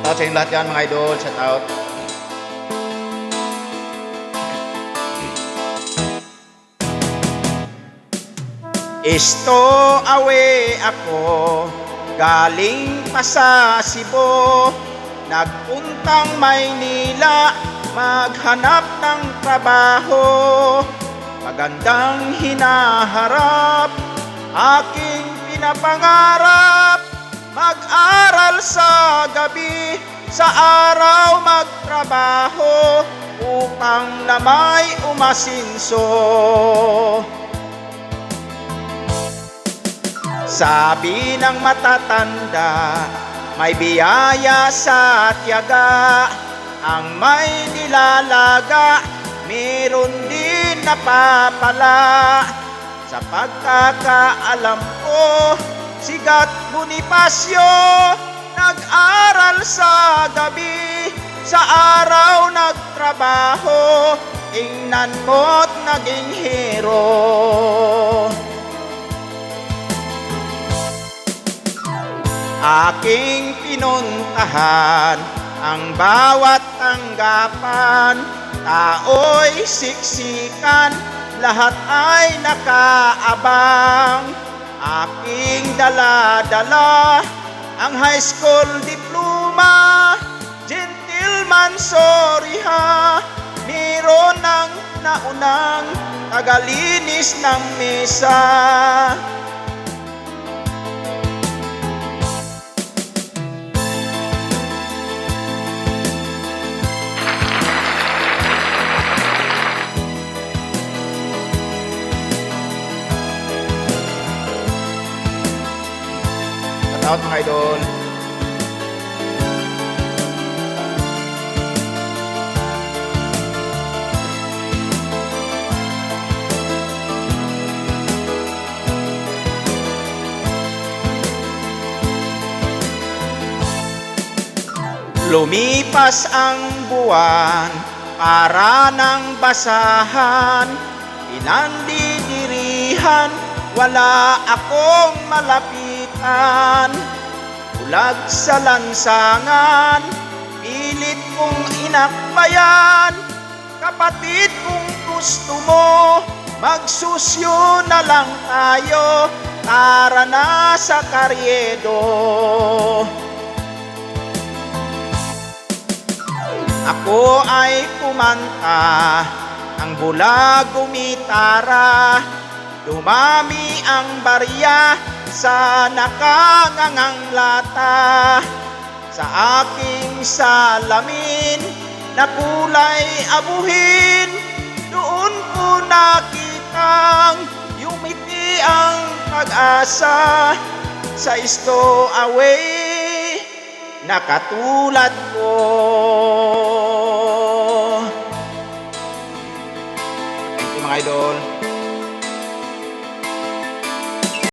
Shoutout sa inyo lahat yan mga idol. Shoutout. Away ako, galing pa sa Cebu, nagpuntang Maynila, maghanap ng trabaho. Magandang hinaharap, aking pinapangarap, mag-aral sa gabi, sa araw magtrabaho, upang na may umasinso. Sabi ng matatanda, may biyaya sa tiyaga, ang may nilalaga, meron din napapala. Sa pagkakaalam ko, Sigat Bonifacio, nag-aral sa gabi, sa araw nagtrabaho, tingnan mo't naging hero. Aking pinuntahan ang bawat tanggapan, tao'y siksikan, lahat ay nakaabang. Aking dala-dala ang high school diploma, gentleman sorry ha, meron ng naunang tagalinis ng mesa. Shoutout mga idol. Lumipas ang buwan para ng basahan, pinandidirihan, wala akong malapitan. Bulag sa lansangan, pilit kong inakbayan, kapatid kung gusto mo, magsusyo na lang tayo, tara na sa Carriedo. Ako ay kumanta, ang bulag gumitara, dumami ang barya sa nakangangang lata. Sa aking salamin na kulay abuhin, doon ko nakitang yumiti ang pag-asa. Sa away na katulad ko. Thank you mga idol.